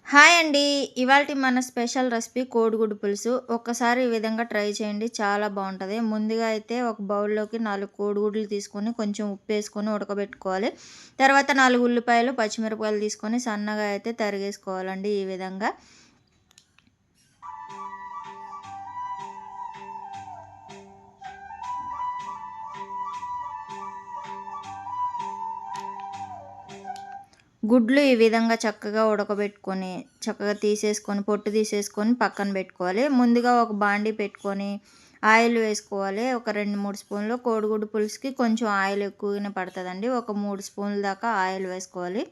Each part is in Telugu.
హాయ్ అండి. ఇవాల్టి మన స్పెషల్ రెసిపీ కోడిగుడ్డు పులుసు. ఒక్కసారి ఈ విధంగా ట్రై చేయండి. చాలా బావుంటది. ముందుగా అయితే ఒక బౌల్‌లోకి 4 కోడిగుడ్లు తీసుకొని కొంచెం ఉప్పేసుకొని ఉడకబెట్టుకోవాలి. తర్వాత 4 ఉల్లిపాయలు, పచ్చిమిరపకాయలు తీసుకొని సన్నగా అయితే తరిగేసుకోవాలండి ఈ విధంగా. గుడ్లు ఈ విధంగా చక్కగా ఉడకబెట్టుకొని, చక్కగా తీసేసుకొని, పొట్టు తీసేసుకొని పక్కన పెట్టుకోవాలి. ముందుగా ఒక బాండీ పెట్టుకొని, ఆయిల్ వేసుకోవాలి. ఒక 2, 3 స్పూన్లు కోడిగుడ్డు పులుసుకి కొంచెం ఆయిల్ ఎక్కువగానే పడతదండి. ఒక 3 స్పూన్ల దాకా ఆయిల్ వేసుకోవాలి.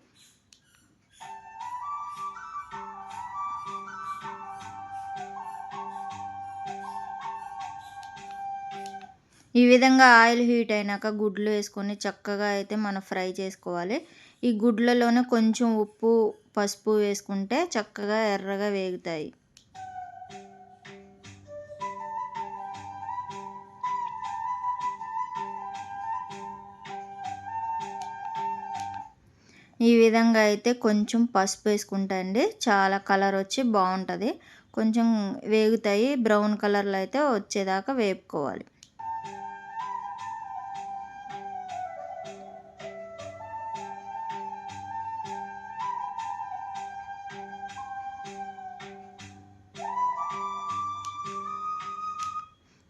ఈ విధంగా ఆయిల్ హీట్ అయినాక గుడ్లు వేసుకొని చక్కగా అయితే మనం ఫ్రై చేసుకోవాలి. ఈ గుడ్లలోనే కొంచెం ఉప్పు, పసుపు వేసుకుంటే చక్కగా ఎర్రగా వేగుతాయి. ఈ విధంగా అయితే కొంచెం పసుపు వేసుకుంటే అండి చాలా కలర్ వచ్చి బాగుంటుంది. కొంచెం వేగుతాయి. బ్రౌన్ కలర్లో అయితే వచ్చేదాకా వేపుకోవాలి.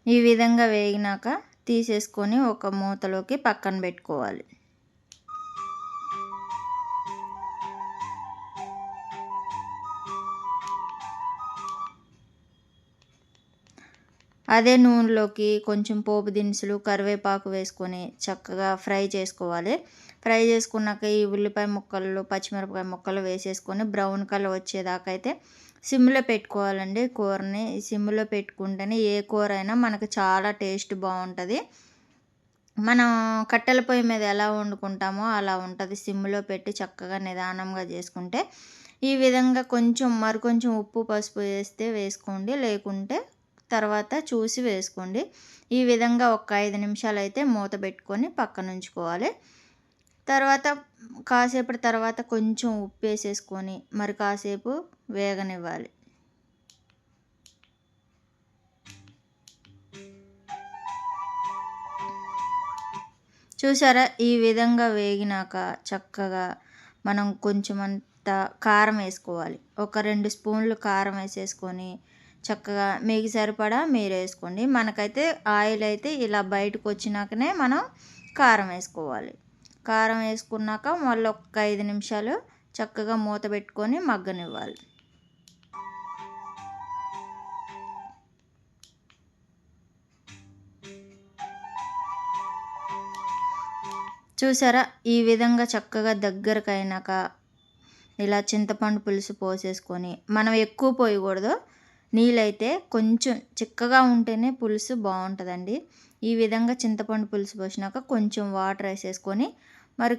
ఈ విధంగా వేగినాక తీసేసుకొని ఒక మూతలోకి పక్కన పెట్టుకోవాలి. అదే నూనెలోకి కొంచెం పోపు దినుసులు, కరివేపాకు వేసుకొని చక్కగా ఫ్రై చేసుకోవాలి. ఫ్రై చేసుకున్నాక ఈ ఉల్లిపాయ ముక్కలు, పచ్చిమిరపకాయ ముక్కలు వేసేసుకొని బ్రౌన్ కలర్ వచ్చేదాకా అయితే సిమ్లో పెట్టుకోవాలండి కూరని. సిమ్లో పెట్టుకుంటేనే ఏ కూర అయినా మనకు చాలా టేస్ట్ బాగుంటుంది. మనం కట్టెల పొయ్యి మీద ఎలా వండుకుంటామో అలా ఉంటుంది. సిమ్లో పెట్టి చక్కగా నిదానంగా చేసుకుంటే. ఈ విధంగా కొంచెం ఉప్పు, పసుపు వేస్తే వేసుకోండి. లేకుంటే తర్వాత చూసి వేసుకోండి. ఈ విధంగా ఒక 5 నిమిషాలు అయితే మూత పెట్టుకొని పక్కన ఉంచుకోవాలి. తర్వాత కాసేపటి తర్వాత కొంచెం ఉప్పు వేసేసుకొని మరి కాసేపు వేగనివ్వాలి. చూసారా? ఈ విధంగా వేగినాక చక్కగా మనం కొంచెమంత కారం వేసుకోవాలి. ఒక 2 స్పూన్లు కారం వేసేసుకొని చక్కగా మీకు సరిపడా మీరు వేసుకోండి. మనకైతే ఆయిల్ అయితే ఇలా బయటకు వచ్చినాకనే మనం కారం వేసుకోవాలి. కారం వేసుకున్నాక మళ్ళీ ఒక 5 నిమిషాలు చక్కగా మూత పెట్టుకొని మగ్గనివ్వాలి. చూసారా? ఈ విధంగా చక్కగా దగ్గరకైనాక ఇలా చింతపండు పులుసు పోసేసుకొని మనం ఎక్కువ పోయకూడదు. నీళ్ళైతే కొంచెం చిక్కగా ఉంటేనే పులుసు బాగుంటుందండి. ఈ విధంగా చింతపండు పులుసు పోసినాక కొంచెం వాటర్ వేసేసుకొని మరి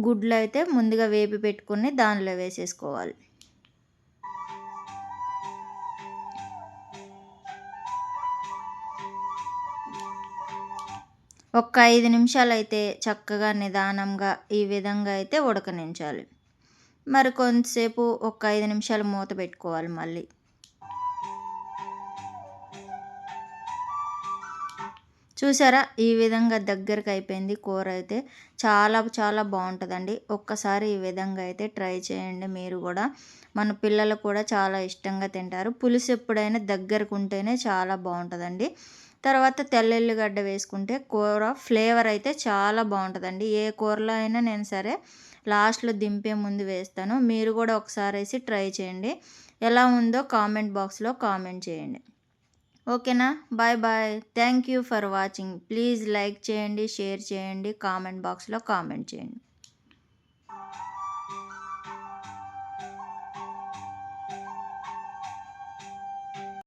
గుడ్లు అయితే ముందుగా వేపి పెట్టుకొని దానిలో వేసేసుకోవాలి. ఒక 5 నిమిషాలు అయితే చక్కగా నిదానంగా ఈ విధంగా అయితే ఉడకనించాలి. మరి కొంతసేపు ఒక 5 నిమిషాలు మూత పెట్టుకోవాలి మళ్ళీ. చూసారా? ఈ విధంగా దగ్గరికి అయిపోయింది కూర అయితే. చాలా బాగుంటుందండి. ఒక్కసారి ఈ విధంగా అయితే ట్రై చేయండి మీరు కూడా. మన పిల్లలు కూడా చాలా ఇష్టంగా తింటారు. పులుసు ఎప్పుడైనా దగ్గరకు ఉంటేనే చాలా బాగుంటుందండి. తర్వాత తెల్లెల్లిగడ్డ వేసుకుంటే కూర ఫ్లేవర్ అయితే చాలా బాగుంటుందండి. ఏ కూరలో అయినా నేను సరే లాస్ట్లో దింపే ముందు వేస్తాను. మీరు కూడా ఒకసారి వేసి ట్రై చేయండి. ఎలా ఉందో కామెంట్ బాక్స్లో కామెంట్ చేయండి. ఓకేనా? Bye bye. Thank you for watching. Please like చేయండి, షేర్ చేయండి, కామెంట్ బాక్స్లో కామెంట్ చేయండి.